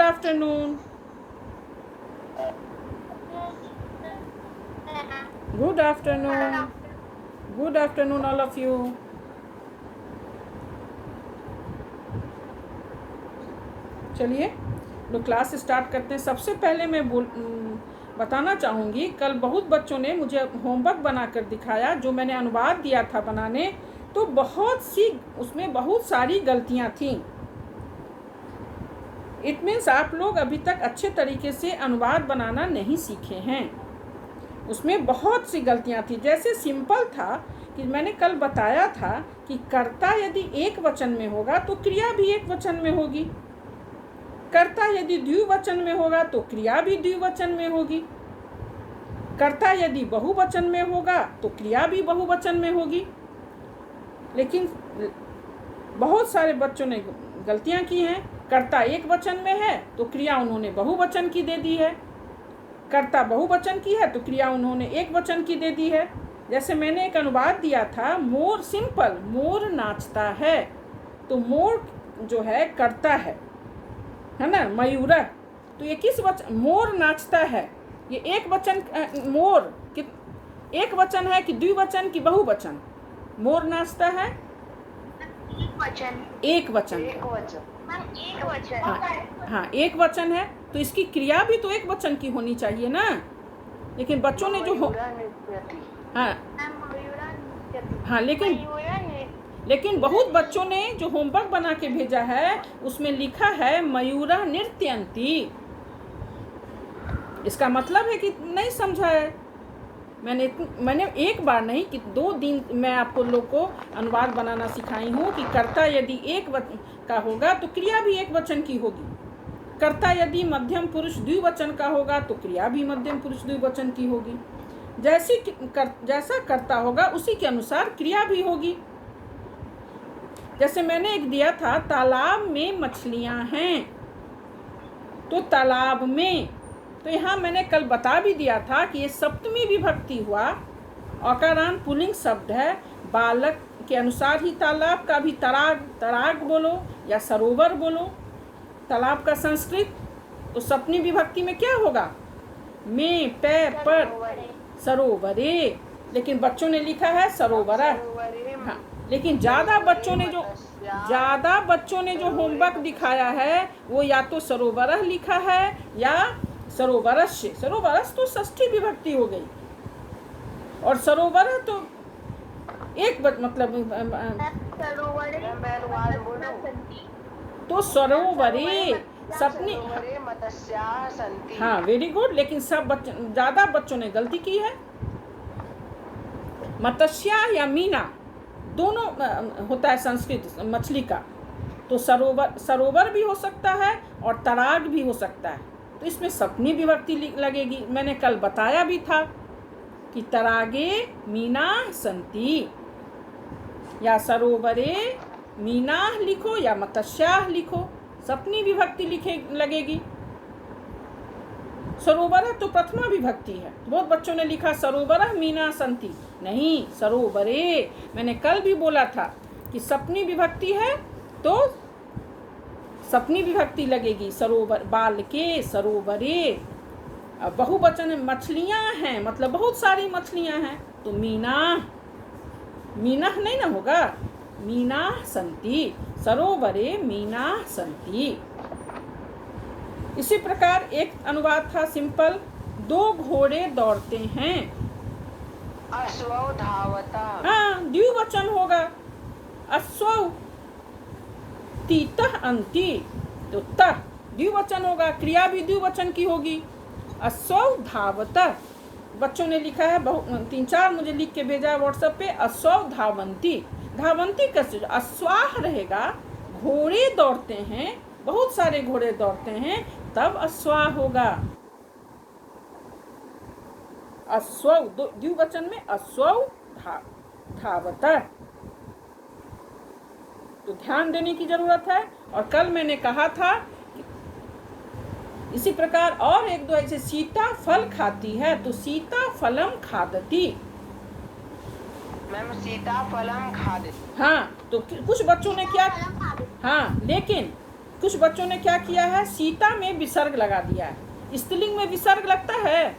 Good afternoon. Good afternoon. Good afternoon all of you. चलिए लोग class start करते हैं. सबसे पहले मैं बताना चाहूँगी, कल बहुत बच्चों ने मुझे होमवर्क बनाकर दिखाया जो मैंने अनुवाद दिया था बनाने, तो उसमें बहुत सारी गलतियाँ थीं. इट मीन्स आप लोग अभी तक अच्छे तरीके से अनुवाद बनाना नहीं सीखे हैं. उसमें बहुत सी गलतियाँ थी. जैसे सिंपल था कि मैंने कल बताया था कि कर्ता यदि एक वचन में होगा तो क्रिया भी एक वचन में होगी. कर्ता यदि द्विवचन में होगा तो क्रिया भी द्विवचन में होगी. कर्ता यदि बहुवचन में होगा तो क्रिया भी बहुवचन में होगी. लेकिन बहुत सारे बच्चों ने गलतियां की हैं. कर्ता एक वचन में है तो क्रिया उन्होंने बहुवचन की दे दी है. कर्ता बहुवचन की है तो क्रिया उन्होंने एक वचन की दे दी है. जैसे मैंने एक अनुवाद दिया था, मोर, सिंपल, मोर नाचता है, तो मोर जो है कर्ता है ना, मयूर. तो ये किस वचन, मोर नाचता है, ये एक वचन, मोर कि एक वचन है कि द्विवचन की बहुवचन? मोर नाचता है एक वचन. हाँ एक वचन है तो इसकी क्रिया भी तो एक वचन की होनी चाहिए ना. लेकिन बच्चों ने जो हाँ लेकिन बहुत बच्चों ने जो होमवर्क बना के भेजा है उसमें लिखा है मयूरा नृत्यंती. इसका मतलब है कि नहीं समझा है. मैंने एक बार नहीं कि 2 दिन मैं आपको लोग को अनुवाद बनाना सिखाई हूँ कि कर्ता यदि एक वचन का होगा तो क्रिया भी एक वचन की होगी. कर्ता यदि मध्यम पुरुष द्विवचन का होगा तो क्रिया भी मध्यम पुरुष द्विवचन की होगी. जैसा कर्ता होगा उसी के अनुसार क्रिया भी होगी. जैसे मैंने एक दिया था, तालाब में मछलियां हैं, तो तालाब में, तो यहाँ मैंने कल बता भी दिया था कि ये सप्तमी विभक्ति हुआ. औकारांत पुल्लिंग शब्द है. बालक के अनुसार ही तालाब का भी तड़ाग बोलो या सरोवर बोलो. तालाब का संस्कृत तो सप्तमी विभक्ति में क्या होगा? में, पे, पर, सरोवरे. लेकिन बच्चों ने लिखा है सरोवरा. हाँ लेकिन ज़्यादा बच्चों ने जो होमवर्क दिखाया है वो या तो सरोवर लिखा है या सरोवरस्य. सरोवरस तो षष्ठी विभक्ति हो गई और सरोवर तो एक मतलब तो सरोवरे सपनी. हाँ वेरी गुड. लेकिन ज़्यादा बच्चों ने गलती की है. मत्स्या या मीना दोनों होता है संस्कृत मछली का, तो सरोवर भी हो सकता है और तड़ाग भी हो सकता है. तो इसमें सपनी विभक्ति लगेगी. मैंने कल बताया भी था कि तड़ागे मीना संति, या सरोवरे मीना लिखो या मत्स्या लिखो, सपनी विभक्ति लगेगी. सरोवर तो प्रथमा विभक्ति है. बहुत बच्चों ने लिखा सरोवर मीना संति. नहीं, सरोवरे. मैंने कल भी बोला था कि सपनी विभक्ति है तो सपनी विभक्ति लगेगी. सरोवर, बाल के, सरोवरे. बहुवचन मछलियां हैं मतलब बहुत सारी मछलियां हैं तो मीना नहीं ना होगा. मीना संति, सरोवरे मीना संति. इसी प्रकार एक अनुवाद था सिंपल, 2 घोड़े दौड़ते हैं. अश्वौ धावता. हाँ द्विवचन होगा. अश्वौ. तीतः अंति, तो तः द्विवचन होगा. क्रिया भी द्विवचन की होगी. अश्वौ धावता. बच्चों ने लिखा है 3-4 मुझे लिख के भेजा व्हाट्सएप पे. अश्वौ धावंती. धावंती कैसे? अश्वाह रहेगा. घोड़े दौड़ते हैं, बहुत सारे घोड़े दौड़ते हैं, तब अश्वाह होगा. अश्वौ द्विवचन में अश्वौ धावता. तो ध्यान देने की जरूरत है. और कल मैंने कहा था इसी प्रकार और 1-2 ऐसे, सीता फल खाती है तो सीता फलम खादती. मैम सीता फलम खादती. हाँ तो कुछ बच्चों ने क्या, हाँ लेकिन कुछ बच्चों ने क्या किया है, सीता में विसर्ग लगा दिया है। स्त्रीलिंग में विसर्ग लगता है?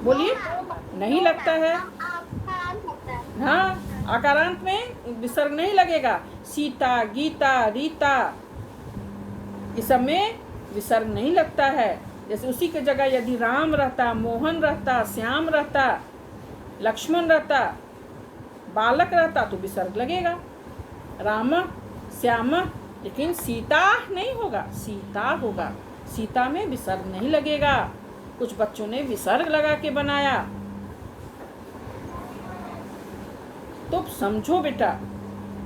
बोलिए, नहीं लगता है। हाँ, आकारांत में विसर्ग नहीं लगेगा। सीता, गीता, रीता, इस सब में विसर्ग नहीं लगता है। जैसे उसी की जगह यदि राम रहता, मोहन रहता, श्याम रहता, लक्ष्मण रहता, बालक रहता तो विसर्ग लगेगा, राम, श्याम। लेकिन सीता नहीं होगा, सीता होगा। सीता में विसर्ग नहीं लगेगा। कुछ बच्चों ने विसर्ग लगा के बनाया। तो समझो बेटा,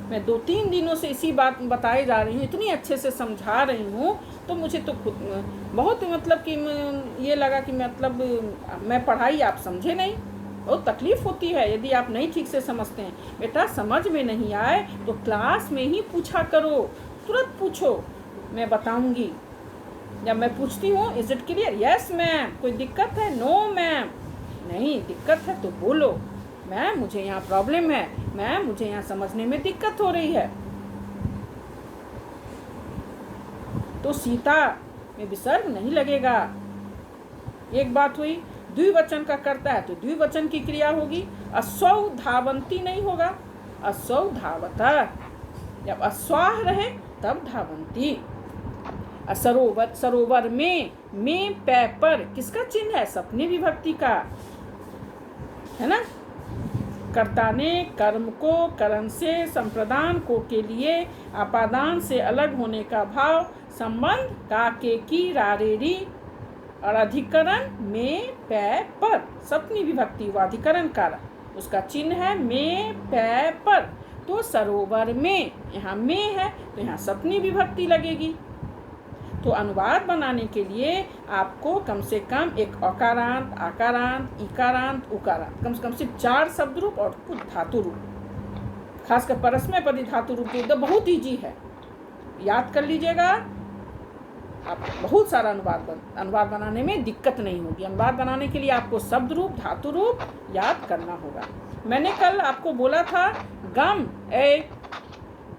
मैं 2-3 दिनों से इसी बात बताई जा रही हूँ, इतनी अच्छे से समझा रही हूँ, तो मुझे तो खुद बहुत मतलब कि ये लगा कि मतलब मैं पढ़ाई आप समझे नहीं। बहुत तकलीफ़ होती है यदि आप नहीं ठीक से समझते हैं। बेटा समझ में नहीं आए तो क्लास में ही पूछा करो, तुरंत पूछो, मैं बताऊंगी। जब मैं पूछती हूँ is it clear, yes ma'am, कोई दिक्कत है, नो मैम, नहीं दिक्कत है तो बोलो, मैम मुझे यहाँ प्रॉब्लम है, मैम मुझे यहाँ समझने में दिक्कत हो रही है। तो सीता में विसर्ग नहीं लगेगा। एक बात हुई। द्विवचन का करता है तो द्विवचन की क्रिया होगी। अस्वौ धावंती नहीं होगा, अस्वौ धावता। जब अस्वाह रहे तब धावंती। सरोवर, सरोवर में पै पर किसका चिन्ह है, सपने विभक्ति का, है ना। कर्ता ने कर्म को करण से संप्रदान को के लिए अपादान से अलग होने का भाव, संबंध का के की रारेरी और अधिकरण में पै पर, सपनी विभक्ति व अधिकरण कार, उसका चिन्ह है में पै पर। तो सरोवर में, यहाँ में है तो यहाँ सपनी विभक्ति लगेगी। तो अनुवाद बनाने के लिए आपको कम से कम एक अकारांत, आकारांत, इकारांत, उकारांत, कम से कम सिर्फ 4 शब्द रूप और कुछ धातु रूप, खासकर परस्मैपदी धातु रूप तो बहुत ईजी है, याद कर लीजिएगा। आप बहुत सारा अनुवाद बनाने में दिक्कत नहीं होगी। अनुवाद बनाने के लिए आपको शब्द रूप, धातु रूप याद करना होगा। मैंने कल आपको बोला था गम,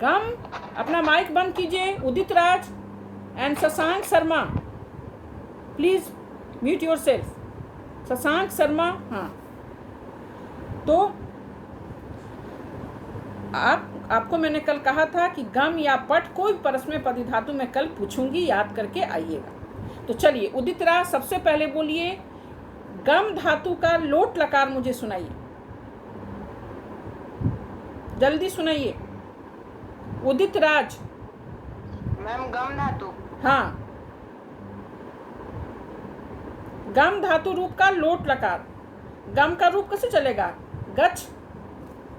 गम, अपना माइक बंद कीजिए। Udit Raj and Shashank Sharma, please mute yourself. Shashank Sharma, हाँ। तो आपको मैंने कल कहा था कि गम या पट कोई परस्मैपदी धातु में कल पूछूंगी, याद करके आइएगा। तो चलिए उदित राज सबसे पहले बोलिए, गम धातु का लोट लकार मुझे सुनाइए, जल्दी सुनाइए उदित राज। मैम गम धातु, हाँ, गम धातु रूप का लोट लकार। गम का रूप कैसे चलेगा, गच्छ,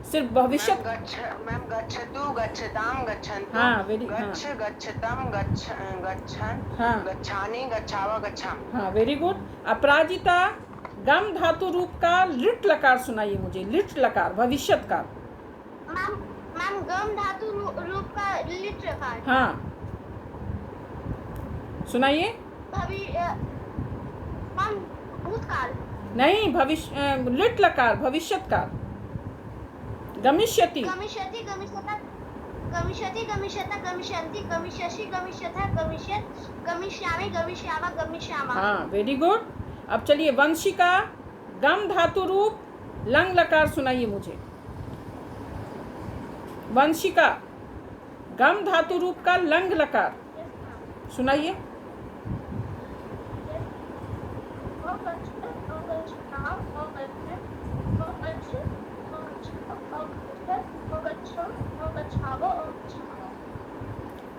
सिर्फ भविष्य। मैम गच्छतु, गच्छताम, गच्छन्तु, हाँ, गच्छ, गच्छतम, गच्छन, हाँ, गच्छानि, गच्छावा, गच्छामि। हाँ, वेरी गुड। अपराजिता, गम धातु रूप का लिट लकार सुनाइए मुझे, लिट लकार, भविष्यत का। मैम गम धातु रूप का लिट लकार, हाँ सुनाइए। मैम भूतकाल, नहीं, भविष्य, लिट लकार, भविष्यत काल। गमिष्यति, गमिष्यति, गमिष्यता, गमिष्यति, गमिष्यता, गमिष्यन्ति, गमिष्यसि, गमिष्यतः, गमिष्यत्, गमिष्यामि, गमिष्यामः, गमिष्यामः। हाँ वेरी गुड। अब चलिए वंशिका, गम धातु रूप लंग लकार सुनाइए मुझे। वंशिका, गम धातु रूप का लंग लकार सुनाइए।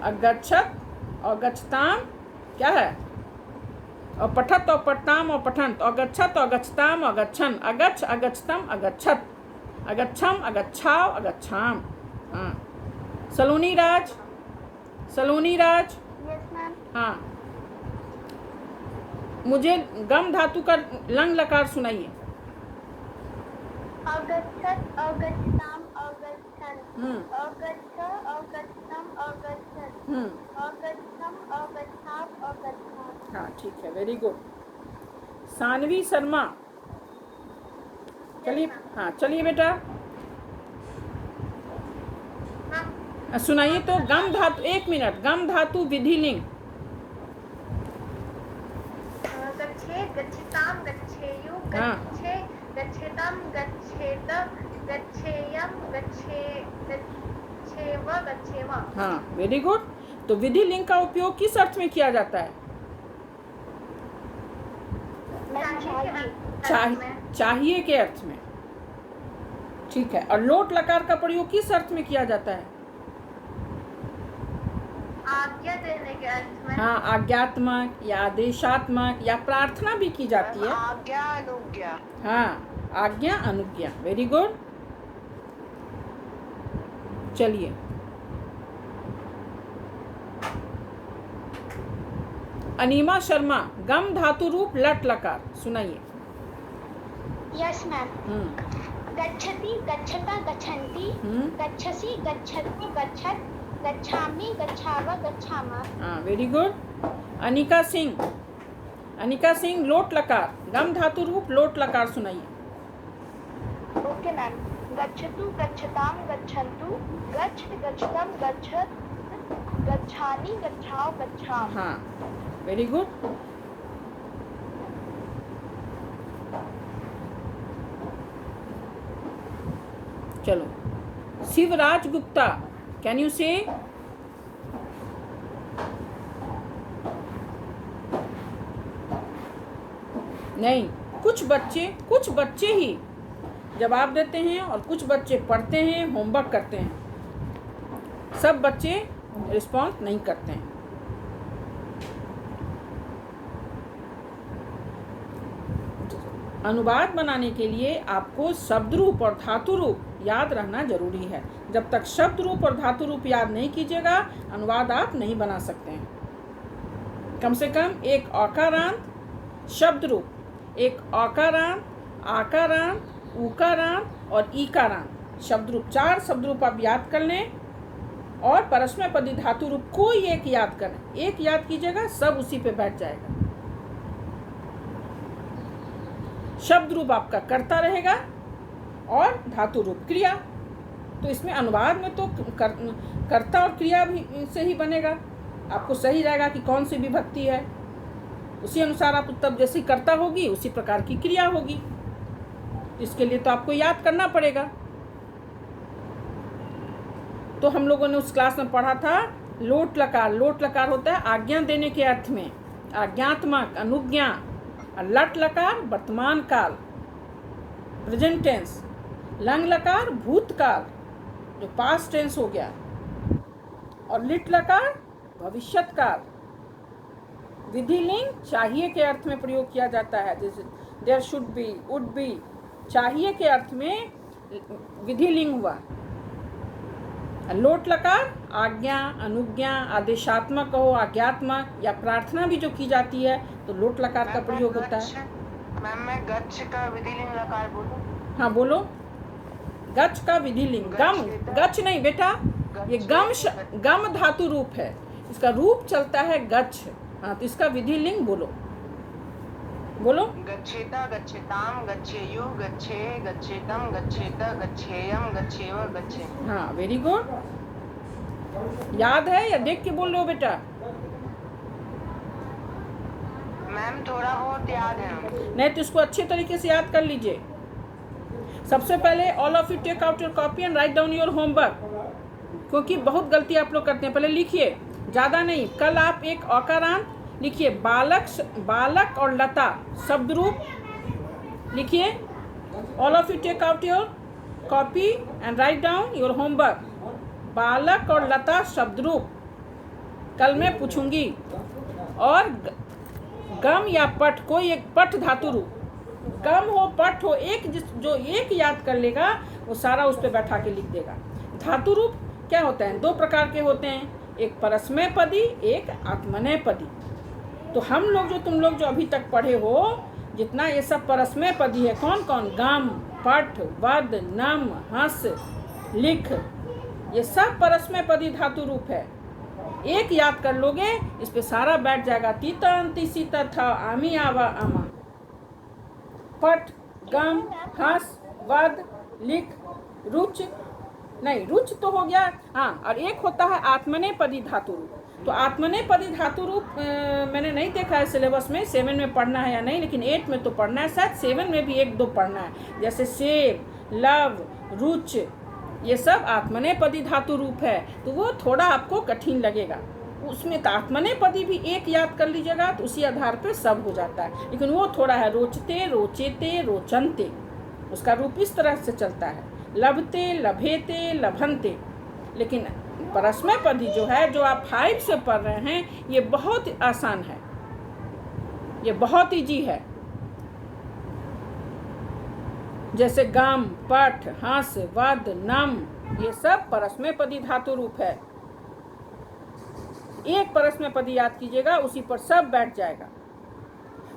अगच्छत और गच्छताम क्या है, और पठत और पठताम और पठंत, और गच्छत और गच्छताम और गच्छन, अगच्छ, अगच्छतम, अगच्छत, अगच्छम, अगच्छाव, अगच्छाम। हाँ सलोनी राज, सलोनी राज, हाँ मुझे गम धातु का लंग लकार सुनाइए। अगच्छत, अगच्छताम, अगच्छन, अगच्छ, अगच्छतम, अगच्छन, अगच्छम, अगच्छाव, अगच्छाम। हाँ ठीक है, वेरी गुड। सानवी शर्मा, चलिए। हाँ चलिए बेटा। सुनाइए तो गम धातु, 1 मिनट, गम धातु विधिलिंग। गच्छे गच्छताम गच्छेयु हाँ। गच्छे गच्छेतम गच्छेत गच्छेयम गच्छेव गच्छेम। हाँ, वेरी गुड। तो विधिलिंग का उपयोग किस अर्थ में किया जाता है? चाहिए के अर्थ में। ठीक है। और लोट लकार का प्रयोग किस अर्थ में किया जाता है? आज्ञा देने के अर्थ में। हाँ, आज्ञात्मक या आदेशात्मक या प्रार्थना भी की जाती है। आज्ञा अनुज्ञा। हाँ, आज्ञा अनुज्ञा, वेरी गुड। चलिए, अनीमा शर्मा, गम धातु रूप लट लकार सुनाइए। Yes ma'am. गच्छति गच्छता गच्छन्ति गच्छसि गच्छतु गच्छत गच्छामि गच्छाव गच्छामा। हाँ, वेरी गुड। अनिका सिंह, अनिका सिंह लोट लकार, गम धातु रूप लोट लकार सुनाइए। Okay ma'am. गच्छतु गच्छताम गच्छन्तु गच्छ गच्छतम गच्छत गच्छानि गच्छाओ गच्छाम। हाँ, वेरी गुड। चलो, शिवराज गुप्ता, कैन यू से? नहीं, कुछ बच्चे ही जवाब देते हैं और कुछ बच्चे पढ़ते हैं, होमवर्क करते हैं। सब बच्चे रिस्पॉन्स नहीं करते हैं। अनुवाद बनाने के लिए आपको शब्द रूप और धातु रूप याद रहना जरूरी है। जब तक शब्द रूप और धातु रूप याद नहीं कीजिएगा, अनुवाद आप नहीं बना सकते हैं। कम से कम एक औकारांत शब्द रूप, एक औकारांत, आकारांत, उकारांत और ईकारांत शब्द रूप, 4 शब्द रूप आप याद कर लें और परस्मैपदी धातु रूप कोई एक याद करें। एक याद कीजिएगा, सब उसी पे बैठ जाएगा। शब्द रूप आपका कर्ता रहेगा और धातु रूप क्रिया। तो इसमें अनुवाद में तो कर्ता और क्रिया भी से ही बनेगा। आपको सही रहेगा कि कौन सी विभक्ति है, उसी अनुसार आप तब जैसी कर्ता होगी उसी प्रकार की क्रिया होगी। इसके लिए तो आपको याद करना पड़ेगा। तो हम लोगों ने उस क्लास में पढ़ा था लोट लकार। लोट लकार होता है आज्ञा देने के अर्थ में, आज्ञात्मक, अनुज्ञा। लट लकार वर्तमान काल, प्रेजेंट टेंस। लंग लकार भूतकाल, जो पास्ट टेंस हो गया। और लिट लकार भविष्यत काल। विधिलिंग चाहिए के अर्थ में प्रयोग किया जाता है, जैसे there should be, would be, चाहिए के अर्थ में विधिलिंग हुआ। लोट लकार आज्ञा, अनुज्ञा, आदेशात्मक हो, आज्ञात्मक या प्रार्थना भी जो की जाती है तो लोट लकार का प्रयोग होता है। मैम मैं गच्छ का विधिलिंग लकार बोलूं? हाँ बोलो। गच्छ का विधिलिंग, गम, गच्छ नहीं बेटा, ये गम धातु रूप है, इसका रूप चलता है गच्छ। हाँ, तो इसका विधिलिंग बोलो, बोलो। गच्छेता गच्छेताम गच्छेयु गच्छे गच्छेतम गच्छेत गच्छेयम गच्छेव गच्छे। हाँ, वेरी गुड। याद है या देख के बोल लो बेटा? मैम थोड़ा बहुत याद है। नहीं तो इसको अच्छे तरीके से याद कर लीजिए। सबसे पहले all of you take out your copy and write down your homework, क्योंकि बहुत गलती आप लोग करते हैं। पहले लिखिए, ज़्यादा नहीं। कल आप एक औकारांत लिखिए, बालक और लता शब्द रूप लिखिए। All of you take out your copy and write down your homework. बालक और लता शब्द रूप कल मैं पूछूंगी। और गम या पट, कोई एक पट धातु रूप, गम हो पट हो, एक जो एक याद कर लेगा वो सारा उस पर बैठा के लिख देगा। धातु रूप क्या होता है? 2 प्रकार के होते हैं, एक परस्मैपदी, एक आत्मनेपदी। तो हम लोग जो तुम लोग जो अभी तक पढ़े हो, जितना ये सब परस्मैपदी है, कौन कौन? गम, पट, वद, नम, हंस, लिख, ये सब परस्मैपदी धातु रूप है। एक याद कर लोगे, इस पे सारा बैठ जाएगा। तीता अंति सीता था, आमी आवा आमा। पट, गम, हंस, वद, लिख, रुच, नहीं, रुच तो हो गया। हाँ, और एक होता है आत्मनेपदी धातु रूप। तो आत्मनेपदी धातु रूप मैंने नहीं देखा है सिलेबस में, 7 में पढ़ना है या नहीं, लेकिन 8 में तो पढ़ना है, शायद 7 में भी 1-2 पढ़ना है। जैसे सेब, लव, रुच, ये सब आत्मनेपदी धातु रूप है, तो वो थोड़ा आपको कठिन लगेगा। उसमें तो आत्मनेपदी भी एक याद कर लीजिएगा तो उसी आधार पे सब हो जाता है, लेकिन वो थोड़ा है रोचते, रोचेते, रोचनते, उसका रूप इस तरह से चलता है, लभते, लभेते, लभनते। लेकिन परस्मैपदी जो है, जो आप 5 से पढ़ रहे हैं, ये बहुत आसान है, ये बहुत ईजी है। जैसे गम, पठ, हंस, वद, नम, ये सब परस्मैपदी धातु रूप है। एक परस्मैपदी याद कीजिएगा, उसी पर सब बैठ जाएगा।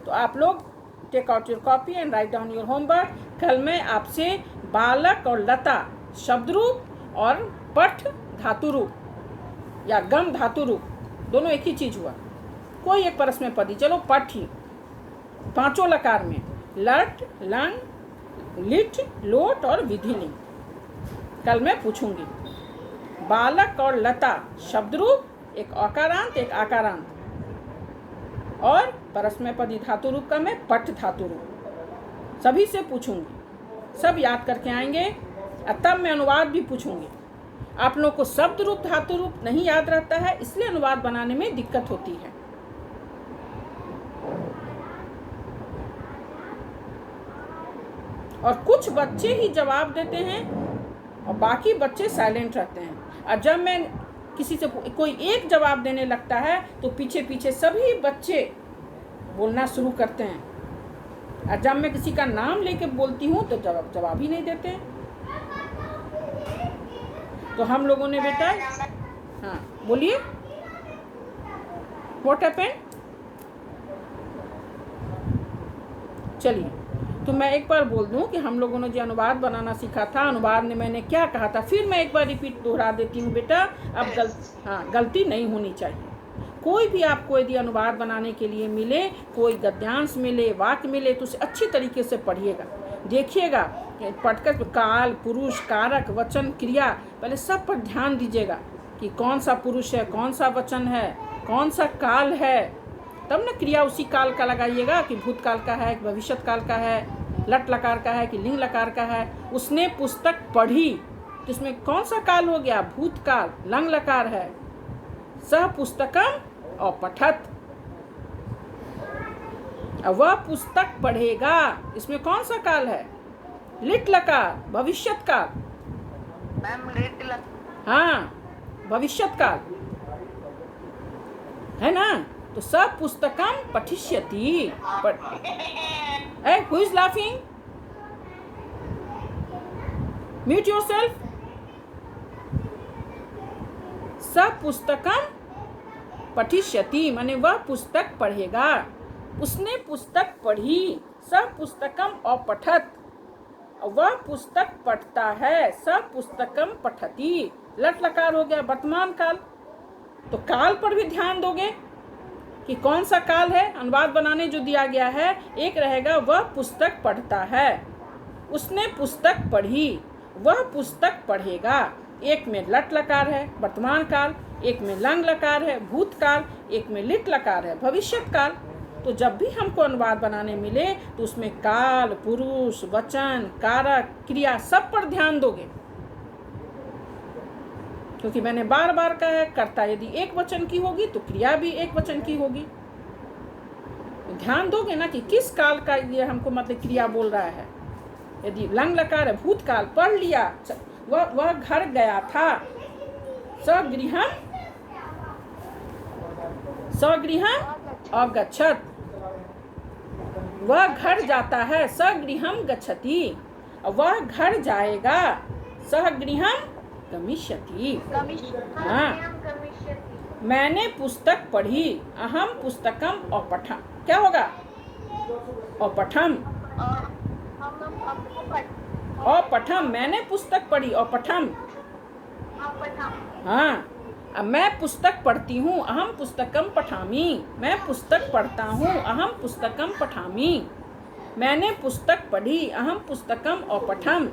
तो आप लोग take out your copy and write down your homework. कल मैं आपसे बालक और लता शब्द रूप और पठ धातु रूप या गम धातु रूप, दोनों एक ही चीज हुआ, कोई एक परस्मैपदी। चलो पठ ही 5 लकार में लट, लंग, लिट, लोट और विधिलिंग। कल मैं पूछूंगी। बालक और लता शब्द रूप, एक अकारांत एक आकारांत, और परस्मैपदी धातु रूप का मैं पठ धातु रूप। सभी से पूछूंगी, सब याद करके आएंगे, और तब मैं अनुवाद भी पूछूंगी। आप लोगों को शब्द रूप धातु रूप नहीं याद रहता है, इसलिए अनुवाद बनाने में दिक्कत होती है। और कुछ बच्चे ही जवाब देते हैं और बाकी बच्चे साइलेंट रहते हैं। और जब मैं किसी से कोई एक जवाब देने लगता है तो पीछे पीछे सभी बच्चे बोलना शुरू करते हैं। और जब मैं किसी का नाम लेके बोलती हूँ तो जवाब ही नहीं देते हैं। तो हम लोगों ने बेटा, हाँ बोलिए, व्हाट हैपेंड? चलिए, तो मैं एक बार बोल दूं कि हम लोगों ने जो अनुवाद बनाना सीखा था, अनुवाद में मैंने क्या कहा था, फिर मैं एक बार रिपीट दोहरा देती हूँ बेटा। अब गलती नहीं होनी चाहिए। कोई भी आपको यदि अनुवाद बनाने के लिए मिले, कोई गद्यांश मिले, वाक्य मिले, तो उसे अच्छी तरीके से पढ़िएगा, देखिएगा, पढ़कर काल, पुरुष, कारक, वचन, क्रिया, पहले सब पर ध्यान दीजिएगा कि कौन सा पुरुष है, कौन सा वचन है, कौन सा काल है, तब ना क्रिया उसी काल का लगाइएगा कि भूतकाल का है कि भविष्य काल का है, लट लकार का है कि लिंग लकार का है। उसने पुस्तक पढ़ी तो इसमें कौन सा काल हो गया? भूतकाल, लंग लकार है। सह पुस्तकम और पठत, वह पुस्तक पढ़ेगा, इसमें कौन सा काल है? लिट लकार, भविष्यत काल। मैम लिट लकार, हाँ, भविष्यत काल है ना। तो सब पुस्तकम पठिष्यति। Who is laughing? Mute yourself. सब पुस्तकम पठिष्यति माने वह पुस्तक पढ़ेगा, उसने पुस्तक पढ़ी। सब पुस्तकम अपठत, वह पुस्तक पढ़ता है। सब पुस्तकम पठति, लट लकार हो गया वर्तमान काल। तो काल पर भी ध्यान दोगे कि कौन सा काल है। अनुवाद बनाने जो दिया गया है, एक रहेगा वह पुस्तक पढ़ता है, उसने पुस्तक पढ़ी, वह पुस्तक पढ़ेगा। एक में लट लकार है वर्तमान काल, एक में लंग लकार है भूतकाल, एक में लिट लकार है भविष्यत काल। तो जब भी हमको अनुवाद बनाने मिले तो उसमें काल, पुरुष, वचन, कारक, क्रिया सब पर ध्यान दोगे, क्योंकि मैंने बार बार कहा है, कर्ता यदि एक वचन की होगी तो क्रिया भी एक वचन की होगी। तो ध्यान दोगे ना कि किस काल का ये हमको मतलब क्रिया बोल रहा है। यदि लंग लकार है भूतकाल, पढ़ लिया, वह घर गया था, सगृहम अगच्छत, वह घर जाता है, सगृहम गच्छति, वह घर जाएगा, सगृहम गमिष्यति। हाँ, मैंने पुस्तक पढ़ी, अहम पुस्तकम अपठम, क्या होगा? अपठम, अपठम, मैंने पुस्तक पढ़ी, अपठम। हाँ, अब मैं पुस्तक पढ़ती हूँ, अहम पुस्तकम पठामी, मैं पुस्तक पढ़ता हूँ, अहम पुस्तकम पठामी। मैंने पुस्तक पढ़ी, अहम पुस्तकम अपठम।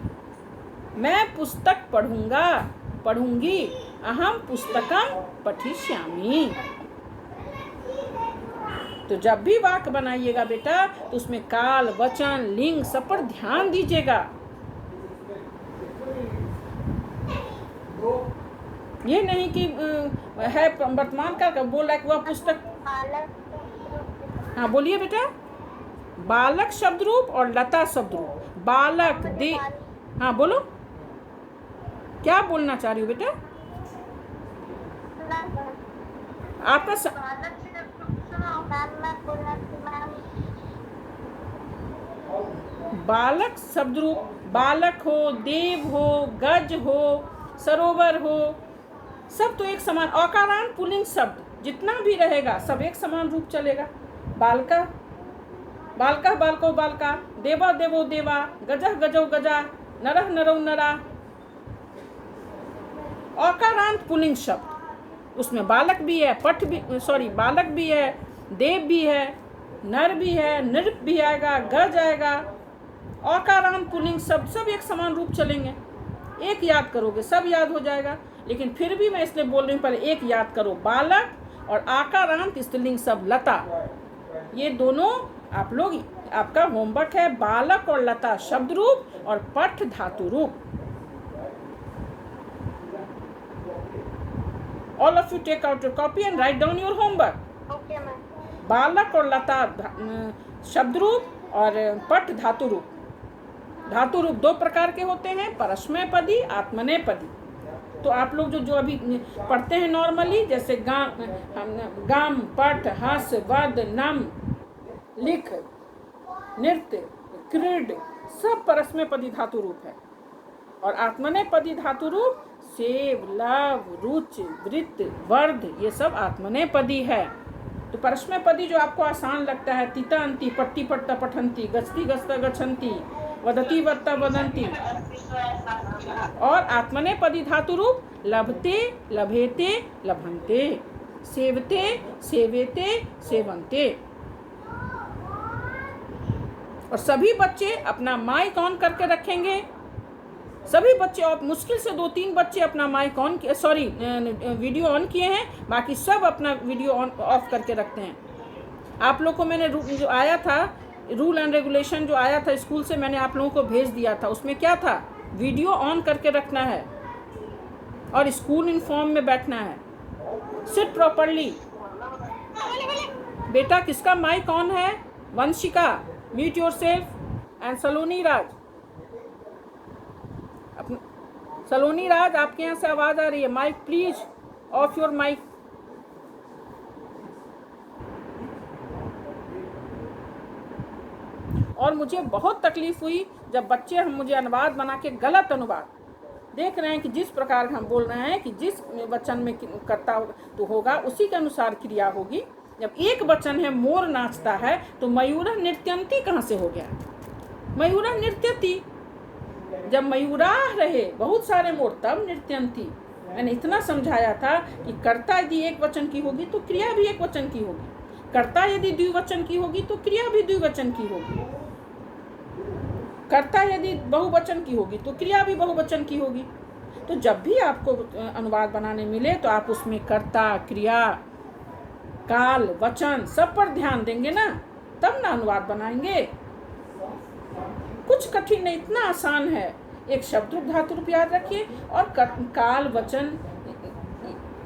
मैं पुस्तक पढ़ूंगा, पढ़ूंगी, अहम पुस्तकम पठिष्यामि। तो जब भी वाक्य बनाइएगा बेटा तो उसमें काल, वचन, लिंग सब पर ध्यान दीजिएगा। ये नहीं कि है वर्तमान काल का बोल रहा है कि वह पुस्तक। हाँ बोलिए बेटा। बालक शब्द रूप और लता शब्द रूप। बालक दे, हाँ बोलो क्या बोलना चाह रही हो बेटा? आपका बालक शब्द रूप, बालक हो, देव हो, गज हो, सरोवर हो, सब तो एक समान। अकारांत पुल्लिंग शब्द जितना भी रहेगा सब एक समान रूप चलेगा। बालका बालका बालको बालका, देवा देवो देवा, गजह गजो गजा, नरह नरो नरा। अकारांत पुल्लिंग शब्द, उसमें बालक भी है, पठ भी, बालक भी है, देव भी है, नर भी है, नृप भी आएगा, गज आएगा। अकारांत पुल्लिंग शब्द सब एक समान रूप चलेंगे। एक याद करोगे सब याद हो जाएगा। लेकिन फिर भी मैं इसलिए बोल रही हूँ, पहले एक याद करो, बालक और आकारांत स्त्रीलिंग शब्द लता, ये दोनों आप लोग, आपका होमवर्क है। बालक और लता शब्द रूप और पठ धातु रूप। All of you take out your copy and write down your homework. Okay ma'am. बालक और लता शब्द रूप और पठ धातु रूप। धातु रूप दो प्रकार के होते हैं, परस्मैपदी, आत्मनेपदी। तो आप लोग जो अभी पढ़ते हैं नॉर्मली, जैसे गाम, पठ, हस, वद, नम, लिख, नृत्य, क्रीड, सब परस्मैपदी धातु रूप है। और आत्मनेपदी धातु रूप सेव, लव, रुच, वृत्त, वर्ध, ये सब आत्मनेपदी है। तो परस्मैपदी जो आपको आसान लगता है, तिता अंति, पट्टी पट्टा पठंती, गच्छति गच्छता गच्छन्ति, वदति वदता वदन्ति। और आत्मनेपदी धातु रूप लभते, लभेते, लभन्ते, सेवते, सेवेते, सेवन्ते। और सभी बच्चे अपना माइक ऑन करके रखेंगे। सभी बच्चे, और मुश्किल से 2-3 बच्चे अपना माइक ऑन, वीडियो ऑन किए हैं, बाकी सब अपना वीडियो ऑन ऑफ करके रखते हैं। आप लोग को मैंने जो आया था रूल एंड रेगुलेशन जो आया था स्कूल से, मैंने आप लोगों को भेज दिया था। उसमें क्या था, वीडियो ऑन करके रखना है और स्कूल यूनिफॉर्म में बैठना है। Sit properly. बेटा किसका माइक ऑन है? Vanshika, mute yourself. And Saloni Raj, Saloni Raj आपके यहाँ से आवाज आ रही है, mic please off your mic. और मुझे बहुत तकलीफ हुई जब बच्चे हम मुझे अनुवाद बना के गलत अनुवाद देख रहे हैं कि जिस प्रकार हम बोल रहे हैं कि जिस वचन में कर्ता तो होगा उसी के अनुसार क्रिया होगी। जब एक वचन है मोर नाचता है तो मयूरः नृत्यन्ति कहाँ से हो गया? मयूरः नृत्यति। जब मयूराह रहे बहुत सारे मोर तब नृत्यन्ति। मैंने इतना समझाया था कि कर्ता यदि एक वचन की होगी तो क्रिया भी एक वचन की होगी, कर्ता यदि द्विवचन की होगी तो क्रिया भी द्विवचन की होगी, कर्ता यदि बहुवचन की होगी तो क्रिया भी बहुवचन की होगी। तो जब भी आपको अनुवाद बनाने मिले तो आप उसमें कर्ता, क्रिया, काल, वचन सब पर ध्यान देंगे ना, तब ना अनुवाद बनाएंगे। कुछ कठिन नहीं, इतना आसान है। एक शब्द रूप धातु रूप याद रखिए और काल, वचन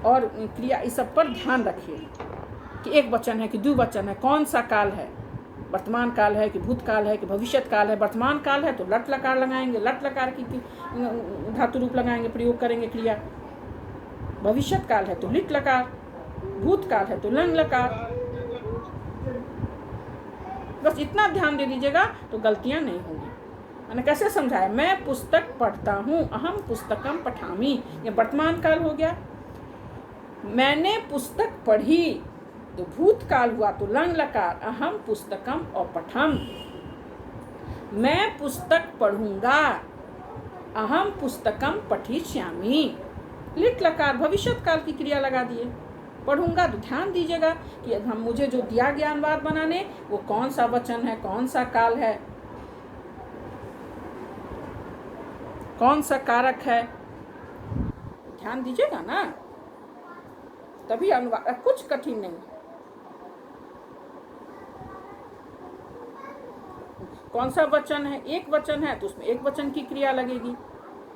और क्रिया इस सब पर ध्यान रखिए कि एक वचन है कि द्विवचन है, कौन सा काल है, वर्तमान काल है कि भूतकाल है कि भविष्यत काल है। वर्तमान काल है तो लट लकार लगाएंगे, लट लकार की धातु रूप लगाएंगे, प्रयोग करेंगे क्रिया। भविष्यत काल है तो लिट लकार, भूतकाल है तो लंग लकार। बस इतना ध्यान दे दीजिएगा तो गलतियां नहीं होंगी। मैंने कैसे समझाया? मैं पुस्तक पढ़ता हूँ, अहम पुस्तकम पठामि, ये वर्तमान काल हो गया। मैंने पुस्तक पढ़ी तो भूतकाल हुआ तो लंग लकार, अहम पुस्तकम और पठम। मैं पुस्तक पढ़ूंगा, अहम पुस्तकम पठिष्यामि, लिट लकार भविष्यत काल की क्रिया लगा दिए। पढ़ूंगा तो ध्यान दीजिएगा कि हम मुझे जो दिया गया अनुवाद बनाने वो कौन सा वचन है, कौन सा काल है, कौन सा कारक है, ध्यान दीजिएगा ना, तभी अनुवाद कुछ कठिन नहीं। कौन सा वचन है, एक वचन है तो उसमें एक वचन की क्रिया लगेगी,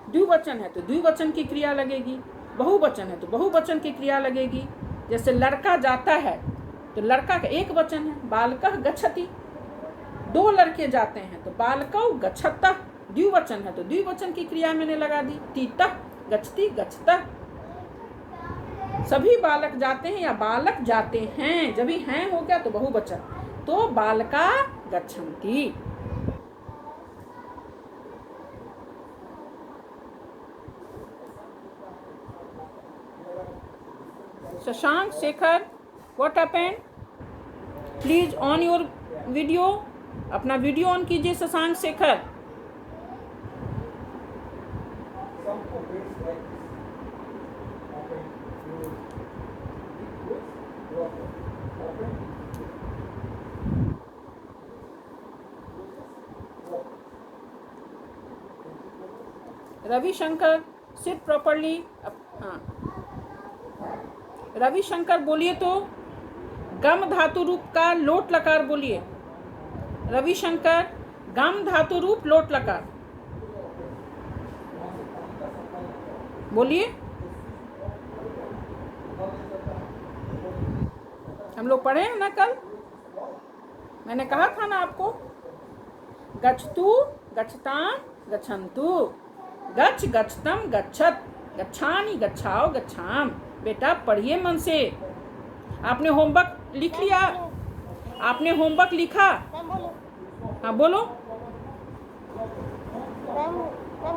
द्विवचन है तो द्विवचन की क्रिया लगेगी, बहुवचन है तो बहुवचन की क्रिया लगेगी। जैसे लड़का जाता है तो लड़का का एक वचन है, बालकः गच्छति। दो लड़के जाते हैं तो बालकौ गच्छतः, द्विवचन है तो द्विवचन की क्रिया मैंने लगा दी, तीतः गच्छति गच्छतः। सभी बालक जाते हैं या बालक जाते हैं, जब भी हैं हो गया तो बहुवचन, तो बालका गच्छन्ति। Shashank Shekhar, what happened? Please on your video, अपना वीडियो ऑन कीजिए शशांक शेखर। Ravishankar, sit properly. हाँ, रविशंकर बोलिए तो गम धातु रूप का लोट लकार बोलिए। रविशंकर, गम धातु रूप लोट लकार बोलिए। हम लोग पढ़े हैं ना कल, मैंने कहा था ना आपको, गच्छतु गच्छताम गच्छन्तु, गच्छ गच्छतम गच्छत, गच्छानि गच्छाओ गच्छाम। बेटा पढ़िए मन से। आपने होमवर्क लिख लिया? आपने होमवर्क लिखा? मैम बोलो। हाँ बोलो। मैम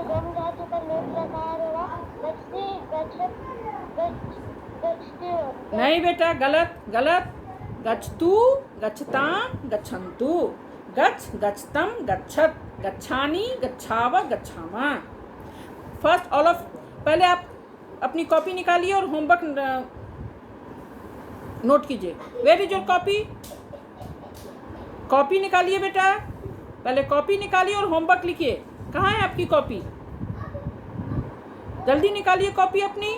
गम धातु का लोट लकार होगा, गच्छति गच्छत गच्छते। नहीं बेटा, गलत गलत। गच्छतु गच्छताम गच्छन्तु, गच्छ गच्छतम गच्छत, गच्छानि गच्छाव गच्छामा। फर्स्ट ऑल ऑफ, पहले आप अपनी कॉपी निकालिए और होमवर्क नोट कीजिए। Where is your copy? Copy निकालिए बेटा, पहले कॉपी निकालिए और होमवर्क लिखिए। कहाँ है आपकी कॉपी? जल्दी निकालिए कॉपी अपनी,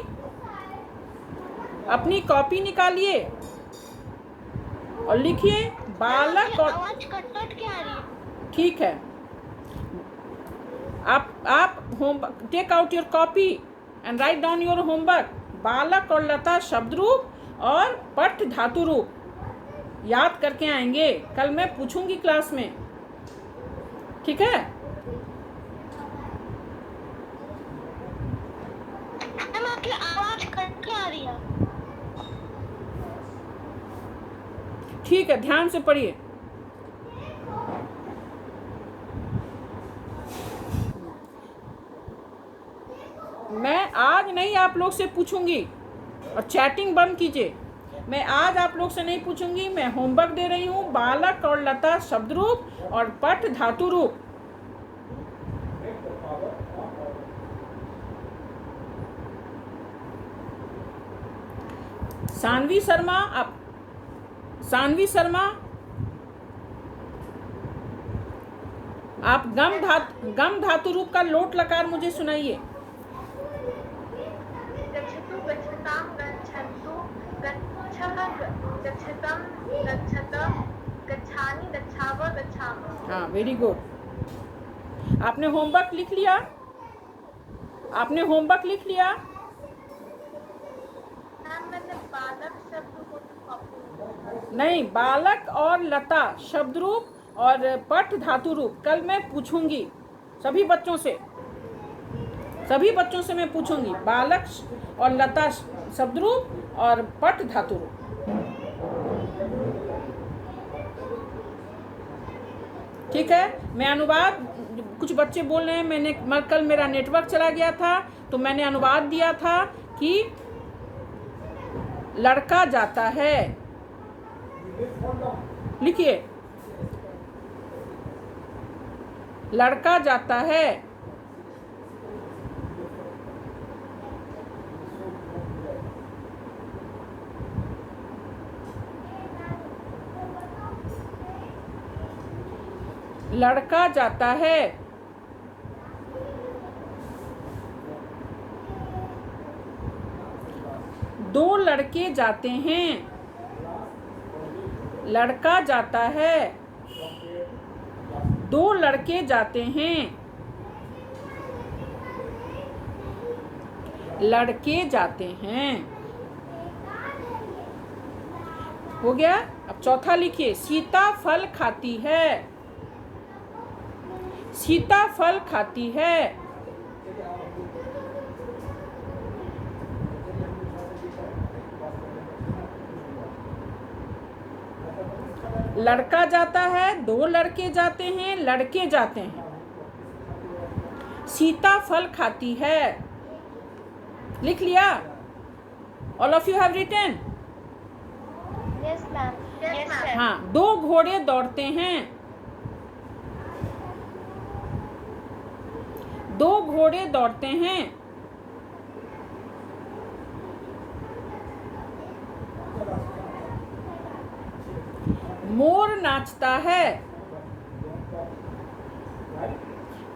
अपनी कॉपी निकालिए और लिखिए बालक। और आवाज कट के आ रही है। ठीक है, आप homework, take out your copy and write down your homework. बालक और लता शब्द रूप और पठ धातु रूप याद करके आएंगे, कल मैं पूछूंगी क्लास में, ठीक है? मैम आपकी आवाज कट के आ रही है। ठीक है, ध्यान से पढ़िए। मैं आज नहीं आप लोग से पूछूंगी, और चैटिंग बंद कीजिए। मैं आज आप लोग से नहीं पूछूंगी, मैं होमवर्क दे रही हूँ। बालक और लता शब्द रूप और पठ धातु रूप। सानवी शर्मा, आप गम धातु रूप का लोट लकार मुझे सुनाइए। गच्छतु गच्छताम गच्छन्तु, गच्छः गच्छतम गच्छत, गच्छानि गच्छाव गच्छाम। हाँ, वेरी गुड। आपने होमवर्क लिख लिया? आपने होमवर्क लिख लिया? मैम मैंने बालक शब्द को कॉपी। नहीं, बालक और लता शब्द रूप और पठ धातु रूप कल मैं पूछूंगी सभी बच्चों से। सभी बच्चों से मैं पूछूंगी बालक और लता शब्द रूप और पठ धातु रूप। ठीक है, मैं अनुवाद, कुछ बच्चे बोल रहे हैं कल मेरा नेटवर्क चला गया था तो मैंने अनुवाद दिया था कि लड़का जाता है। लिखिए, लड़का जाता है। लड़का जाता है। दो लड़के जाते हैं, लड़का जाता है। दो लड़के जाते हैं, लड़के जाते हैं। हो गया। अब चौथा लिखिए, सीता फल खाती है, सीता फल खाती है। लड़का जाता है, दो लड़के जाते हैं, लड़के जाते हैं। सीता फल खाती है। लिख लिया? All of you have written? Yes ma'am. Yes ma'am. हाँ, दो घोड़े दौड़ते हैं, दो घोड़े दौड़ते हैं। मोर नाचता है,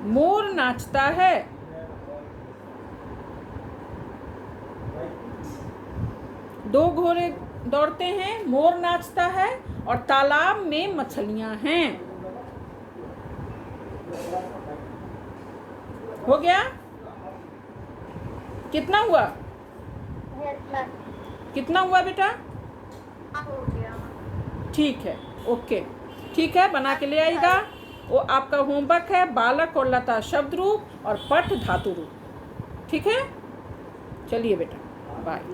मोर नाचता है। दो घोड़े दौड़ते हैं, मोर नाचता है और तालाब में मछलियां हैं। हो गया? कितना हुआ? Yes ma'am. कितना हुआ बेटा? हो गया। ठीक है, ओके, ठीक है, बना के ले आइएगा। वो आपका होमवर्क है, बालक और लता शब्द रूप और पठ धातु रूप। ठीक है, चलिए बेटा, बाय।